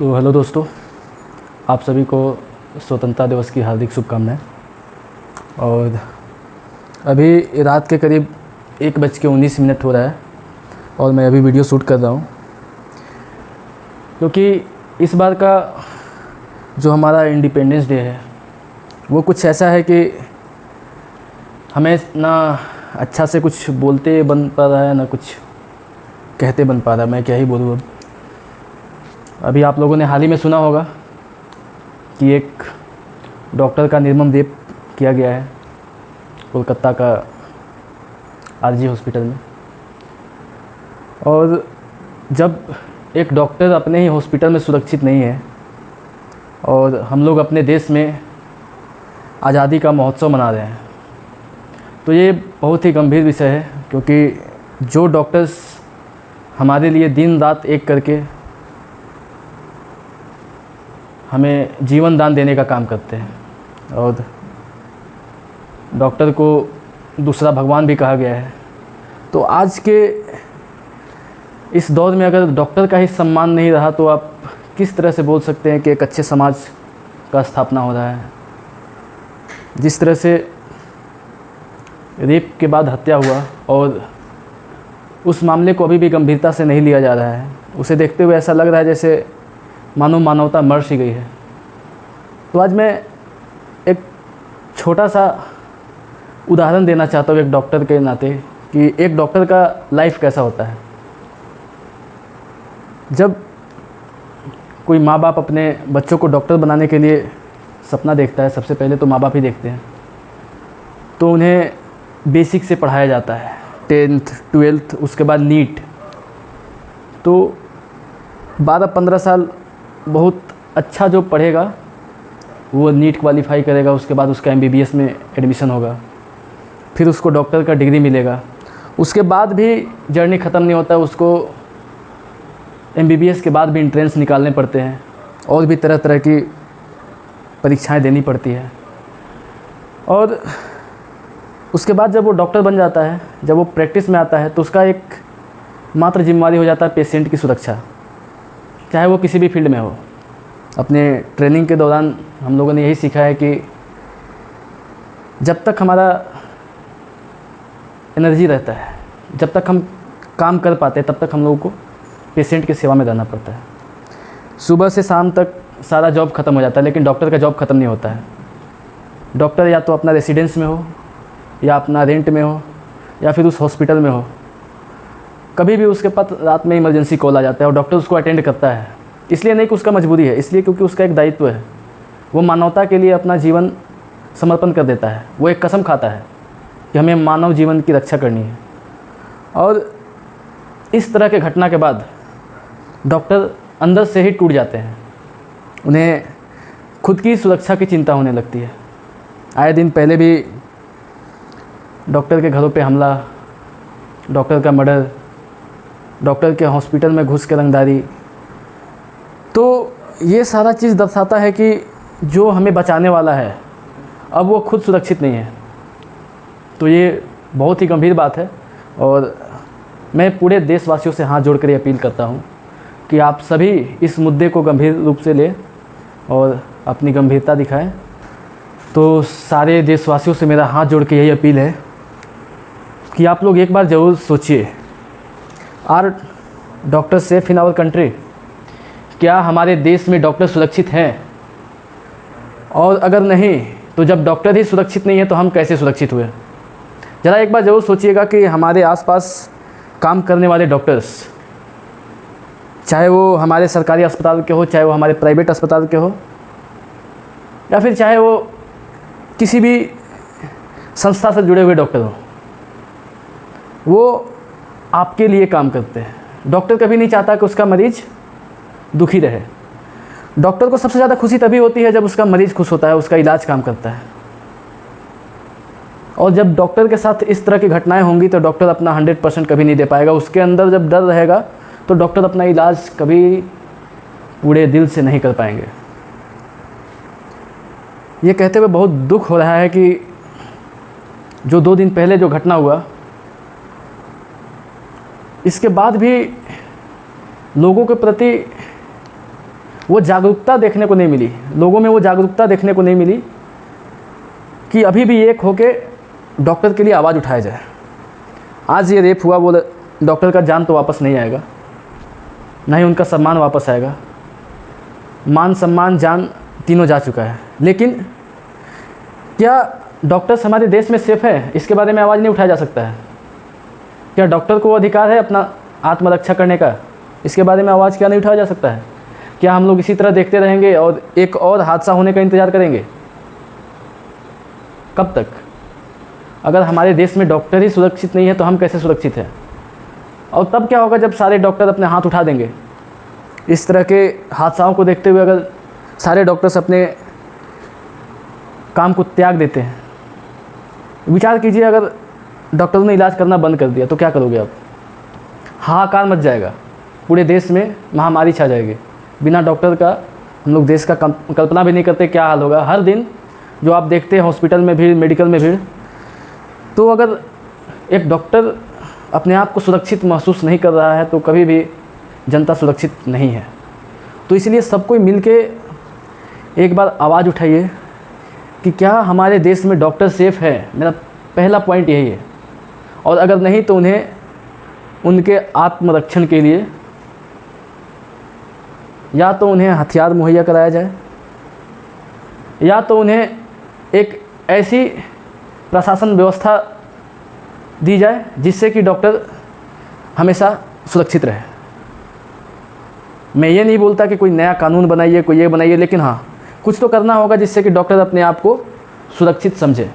तो हेलो दोस्तों, आप सभी को स्वतंत्रता दिवस की हार्दिक शुभकामनाएं। और अभी रात के करीब 1:19 हो रहा है और मैं अभी वीडियो शूट कर रहा हूँ, क्योंकि इस बार का जो हमारा इंडिपेंडेंस डे है वो कुछ ऐसा है कि हमें ना अच्छा से कुछ बोलते बन पा रहा है, ना कुछ कहते बन पा रहा है। मैं क्या ही बोलूँ अब। अभी आप लोगों ने हाल ही में सुना होगा कि एक डॉक्टर का निर्मम रेप किया गया है कोलकाता का आरजी हॉस्पिटल में। और जब एक डॉक्टर अपने ही हॉस्पिटल में सुरक्षित नहीं है और हम लोग अपने देश में आज़ादी का महोत्सव मना रहे हैं, तो ये बहुत ही गंभीर विषय है, क्योंकि जो डॉक्टर्स हमारे लिए दिन रात एक करके हमें जीवन दान देने का काम करते हैं, और डॉक्टर को दूसरा भगवान भी कहा गया है। तो आज के इस दौर में अगर डॉक्टर का ही सम्मान नहीं रहा तो आप किस तरह से बोल सकते हैं कि एक अच्छे समाज का स्थापना हो रहा है। जिस तरह से रेप के बाद हत्या हुआ और उस मामले को अभी भी गंभीरता से नहीं लिया जा रहा है, उसे देखते हुए ऐसा लग रहा है जैसे मानो मानवता मर सी गई है। तो आज मैं एक छोटा सा उदाहरण देना चाहता हूँ एक डॉक्टर के नाते, कि एक डॉक्टर का लाइफ कैसा होता है। जब कोई माँ बाप अपने बच्चों को डॉक्टर बनाने के लिए सपना देखता है, सबसे पहले तो माँ बाप ही देखते हैं, तो उन्हें बेसिक से पढ़ाया जाता है, 10th 12th, उसके बाद नीट। तो 12-15 साल बहुत अच्छा जो पढ़ेगा वो नीट क्वालिफाई करेगा, उसके बाद उसका MBBS में एडमिशन होगा, फिर उसको डॉक्टर का डिग्री मिलेगा। उसके बाद भी जर्नी ख़त्म नहीं होता, उसको MBBS के बाद भी एंट्रेंस निकालने पड़ते हैं और भी तरह तरह की परीक्षाएं देनी पड़ती है। और उसके बाद जब वो डॉक्टर बन जाता है, जब वो प्रैक्टिस में आता है, तो उसका एक मात्र जिम्मेवारी हो जाता है पेशेंट की सुरक्षा, चाहे वो किसी भी फील्ड में हो। अपने ट्रेनिंग के दौरान हम लोगों ने यही सीखा है कि जब तक हमारा एनर्जी रहता है, जब तक हम काम कर पाते हैं, तब तक हम लोगों को पेशेंट की सेवा में रहना पड़ता है। सुबह से शाम तक सारा जॉब ख़त्म हो जाता है, लेकिन डॉक्टर का जॉब ख़त्म नहीं होता है। डॉक्टर या तो अपना रेसिडेंस में हो, या अपना रेंट में हो, या फिर उस हॉस्पिटल में हो, कभी भी उसके पास रात में इमरजेंसी कॉल आ जाता है और डॉक्टर उसको अटेंड करता है। इसलिए नहीं कि उसका मजबूरी है, इसलिए क्योंकि उसका एक दायित्व है। वो मानवता के लिए अपना जीवन समर्पण कर देता है। वो एक कसम खाता है कि हमें मानव जीवन की रक्षा करनी है। और इस तरह के घटना के बाद डॉक्टर अंदर से ही टूट जाते हैं। उन्हें खुद की सुरक्षा की चिंता होने लगती है। आए दिन पहले भी डॉक्टर के घरों पे हमला, डॉक्टर का मर्डर, डॉक्टर के हॉस्पिटल में घुस के रंगदारी। तो ये सारा चीज़ दर्शाता है कि जो हमें बचाने वाला है अब वो खुद सुरक्षित नहीं है। तो ये बहुत ही गंभीर बात है, और मैं पूरे देशवासियों से हाथ जोड़कर अपील करता हूँ कि आप सभी इस मुद्दे को गंभीर रूप से लें और अपनी गंभीरता दिखाएं। तो सारे देशवासियों से मेरा हाथ जोड़ के यही अपील है कि आप लोग एक बार ज़रूर सोचिए, are doctor safe in our country? क्या हमारे देश में डॉक्टर सुरक्षित हैं? और अगर नहीं, तो जब डॉक्टर ही सुरक्षित नहीं है तो हम कैसे सुरक्षित हुए? ज़रा एक बार ज़रूर सोचिएगा कि हमारे आसपास काम करने वाले डॉक्टर्स, चाहे वो हमारे सरकारी अस्पताल के हो, चाहे वो हमारे प्राइवेट अस्पताल के हो, या फिर चाहे वो किसी भी संस्था से जुड़े हुए डॉक्टर हो, वो आपके लिए काम करते हैं। डॉक्टर कभी नहीं चाहता कि उसका मरीज़ दुखी रहे। डॉक्टर को सबसे ज़्यादा खुशी तभी होती है जब उसका मरीज़ खुश होता है, उसका इलाज काम करता है। और जब डॉक्टर के साथ इस तरह की घटनाएं होंगी तो डॉक्टर अपना 100% कभी नहीं दे पाएगा। उसके अंदर जब डर रहेगा तो डॉक्टर अपना इलाज कभी पूरे दिल से नहीं कर पाएंगे। ये कहते हुए बहुत दुख हो रहा है कि जो 2 दिन पहले जो घटना हुआ, इसके बाद भी लोगों के प्रति वो जागरूकता देखने को नहीं मिली, लोगों में वो जागरूकता देखने को नहीं मिली कि अभी भी एक होके डॉक्टर के लिए आवाज़ उठाया जाए। आज ये रेप हुआ, वो डॉक्टर का जान तो वापस नहीं आएगा, ना ही उनका सम्मान वापस आएगा। मान सम्मान जान तीनों जा चुका है। लेकिन क्या डॉक्टर्स हमारे देश में सेफ़ है, इसके बारे में आवाज़ नहीं उठाया जा सकता है? क्या डॉक्टर को अधिकार है अपना आत्मरक्षा करने का, इसके बारे में आवाज़ क्या नहीं उठाया जा सकता है? क्या हम लोग इसी तरह देखते रहेंगे और एक और हादसा होने का इंतज़ार करेंगे? कब तक? अगर हमारे देश में डॉक्टर ही सुरक्षित नहीं है तो हम कैसे सुरक्षित हैं? और तब क्या होगा जब सारे डॉक्टर अपने हाथ उठा देंगे? इस तरह के हादसाओं को देखते हुए अगर सारे डॉक्टर्स अपने काम को त्याग देते हैं, विचार कीजिए, अगर डॉक्टरों ने इलाज करना बंद कर दिया तो क्या करोगे आप? हाहाकार मच जाएगा, पूरे देश में महामारी छा जाएगी। बिना डॉक्टर का हम लोग देश का कल्पना भी नहीं करते क्या हाल होगा। हर दिन जो आप देखते हैं हॉस्पिटल में भीड़, मेडिकल में भीड़, तो अगर एक डॉक्टर अपने आप को सुरक्षित महसूस नहीं कर रहा है तो कभी भी जनता सुरक्षित नहीं है। तो इसलिए सब कोई मिल के एक बार आवाज़ उठाइए कि क्या हमारे देश में डॉक्टर सेफ़ है। मेरा पहला पॉइंट यही है। और अगर नहीं तो उन्हें उनके आत्मरक्षण के लिए या तो उन्हें हथियार मुहैया कराया जाए, या तो उन्हें एक ऐसी प्रशासन व्यवस्था दी जाए जिससे कि डॉक्टर हमेशा सुरक्षित रहे। मैं ये नहीं बोलता कि कोई नया कानून बनाइए, कोई ये बनाइए, लेकिन हाँ, कुछ तो करना होगा जिससे कि डॉक्टर अपने आप को सुरक्षित समझे।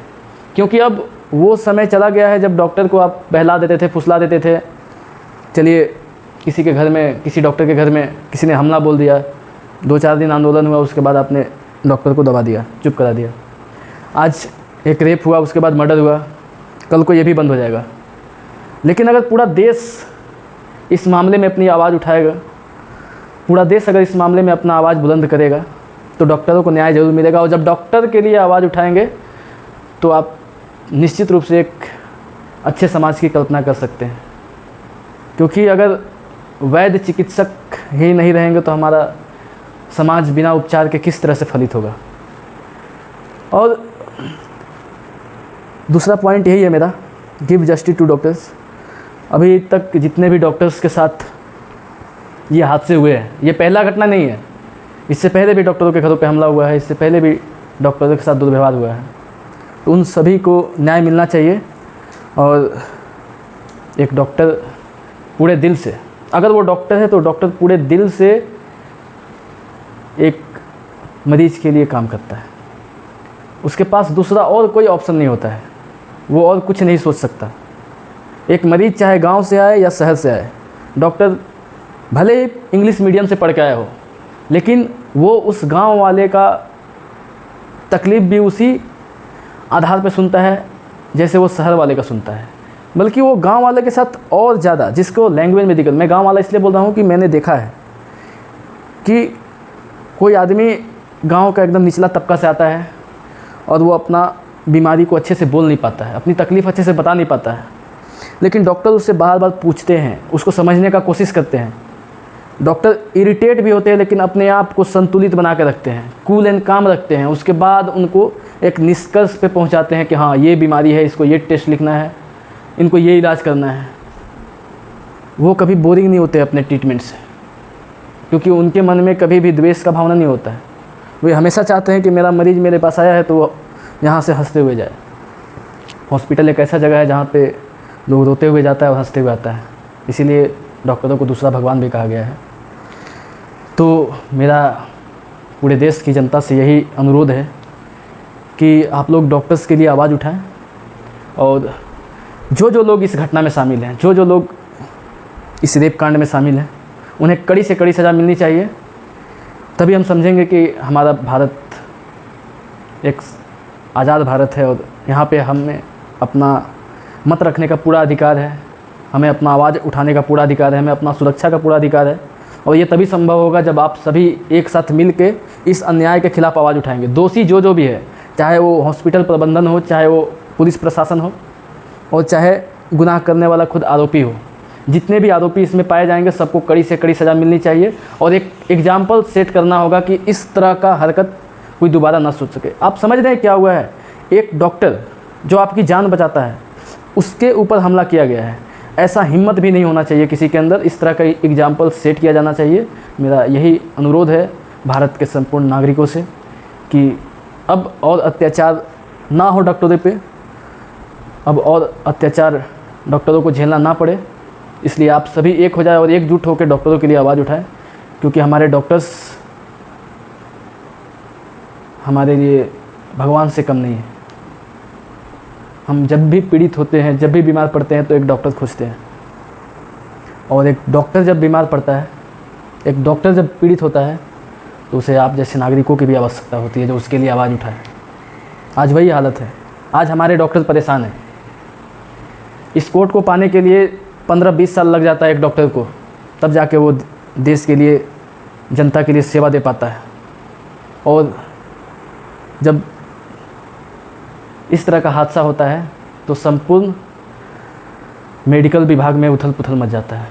क्योंकि अब वो समय चला गया है जब डॉक्टर को आप बहला देते थे, फुसला देते थे। चलिए किसी के घर में, किसी डॉक्टर के घर में किसी ने हमला बोल दिया, 2-4 दिन आंदोलन हुआ, उसके बाद आपने डॉक्टर को दबा दिया, चुप करा दिया। आज एक रेप हुआ, उसके बाद मर्डर हुआ, कल को ये भी बंद हो जाएगा। लेकिन अगर पूरा देश इस मामले में अपनी आवाज़ उठाएगा, पूरा देश अगर इस मामले में अपना आवाज़ बुलंद करेगा तो डॉक्टरों को न्याय ज़रूर मिलेगा। और जब डॉक्टर के लिए आवाज़ उठाएंगे तो आप निश्चित रूप से एक अच्छे समाज की कल्पना कर सकते हैं। क्योंकि अगर वैद्य चिकित्सक ही नहीं रहेंगे तो हमारा समाज बिना उपचार के किस तरह से फलित होगा। और दूसरा पॉइंट यही है मेरा, गिव जस्टिस टू डॉक्टर्स। अभी तक जितने भी डॉक्टर्स के साथ ये हादसे हुए हैं, ये पहला घटना नहीं है। इससे पहले भी डॉक्टरों के घरों पे हमला हुआ है, इससे पहले भी डॉक्टरों के साथ दुर्व्यवहार हुआ है। तो उन सभी को न्याय मिलना चाहिए। और एक डॉक्टर पूरे दिल से, अगर वो डॉक्टर है तो डॉक्टर पूरे दिल से एक मरीज़ के लिए काम करता है। उसके पास दूसरा और कोई ऑप्शन नहीं होता है, वो और कुछ नहीं सोच सकता। एक मरीज़ चाहे गांव से आए या शहर से आए, डॉक्टर भले ही इंग्लिश मीडियम से पढ़ के आया हो, लेकिन वो उस गांव वाले का तकलीफ़ भी उसी आधार पर सुनता है जैसे वो शहर वाले का सुनता है। बल्कि वो गांव वाले के साथ और ज़्यादा, जिसको लैंग्वेज में दिक्कत, मैं गांव वाला इसलिए बोल रहा हूँ कि मैंने देखा है कि कोई आदमी गांव का एकदम निचला तबका से आता है और वो अपना बीमारी को अच्छे से बोल नहीं पाता है, अपनी तकलीफ़ अच्छे से बता नहीं पाता है, लेकिन डॉक्टर उससे बार बार पूछते हैं, उसको समझने का कोशिश करते हैं। डॉक्टर इरिटेट भी होते हैं लेकिन अपने आप को संतुलित बना के रखते हैं, कूल एंड काम रखते हैं। उसके बाद उनको एक निष्कर्ष पे पहुंचाते हैं कि हाँ ये बीमारी है, इसको ये टेस्ट लिखना है, इनको ये इलाज करना है। वो कभी बोरिंग नहीं होते अपने ट्रीटमेंट से, क्योंकि उनके मन में कभी भी द्वेष का भावना नहीं होता है। वे हमेशा चाहते हैं कि मेरा मरीज़ मेरे पास आया है तो वो यहाँ से हंसते हुए जाए। हॉस्पिटल एक ऐसा जगह है जहाँ पे लोग रोते हुए जाता है और हंसते हुए आता है, इसीलिए डॉक्टरों को दूसरा भगवान भी कहा गया है। तो मेरा पूरे देश की जनता से यही अनुरोध है कि आप लोग डॉक्टर्स के लिए आवाज़ उठाएं। और जो जो लोग इस घटना में शामिल हैं, जो जो लोग इस रेप कांड में शामिल हैं, उन्हें कड़ी से कड़ी सज़ा मिलनी चाहिए। तभी हम समझेंगे कि हमारा भारत एक आज़ाद भारत है और यहाँ पे हमें अपना मत रखने का पूरा अधिकार है, हमें अपना आवाज़ उठाने का पूरा अधिकार है, हमें अपना सुरक्षा का पूरा अधिकार है। और ये तभी संभव होगा जब आप सभी एक साथ मिल के इस अन्याय के खिलाफ़ आवाज़ उठाएंगे। दोषी जो जो भी है, चाहे वो हॉस्पिटल प्रबंधन हो, चाहे वो पुलिस प्रशासन हो, और चाहे गुनाह करने वाला खुद आरोपी हो, जितने भी आरोपी इसमें पाए जाएंगे सबको कड़ी से कड़ी सज़ा मिलनी चाहिए और एक एग्जाम्पल सेट करना होगा कि इस तरह का हरकत कोई दोबारा ना सोच सके। आप समझ रहे हैं क्या हुआ है, एक डॉक्टर जो आपकी जान बचाता है उसके ऊपर हमला किया गया है। ऐसा हिम्मत भी नहीं होना चाहिए किसी के अंदर, इस तरह का एग्जाम्पल सेट किया जाना चाहिए। मेरा यही अनुरोध है भारत के संपूर्ण नागरिकों से कि अब और अत्याचार ना हो डॉक्टरों पे, अब और अत्याचार डॉक्टरों को झेलना ना पड़े। इसलिए आप सभी एक हो जाए और एकजुट होकर डॉक्टरों के लिए आवाज़ उठाएं, क्योंकि हमारे डॉक्टर्स हमारे लिए भगवान से कम नहीं है। हम जब भी पीड़ित होते हैं, जब भी बीमार पड़ते हैं तो एक डॉक्टर खोजते हैं, और एक डॉक्टर जब बीमार पड़ता है, एक डॉक्टर जब पीड़ित होता है तो उसे आप जैसे नागरिकों की भी आवश्यकता होती है जो उसके लिए आवाज़ उठाए। आज वही हालत है, आज हमारे डॉक्टर परेशान हैं। इस कोर्ट को पाने के लिए 15-20 साल लग जाता है एक डॉक्टर को, तब जाके वो देश के लिए, जनता के लिए सेवा दे पाता है। और जब इस तरह का हादसा होता है तो संपूर्ण मेडिकल विभाग में उथल पुथल मच जाता है,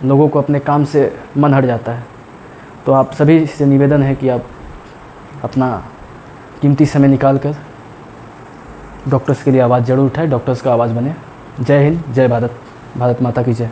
लोगों को अपने काम से मन हट जाता है। तो आप सभी से निवेदन है कि आप अपना कीमती समय निकाल कर डॉक्टर्स के लिए आवाज़ ज़रूर उठाएं, डॉक्टर्स का आवाज़ बने। जय हिंद, जय भारत, भारत माता की जय।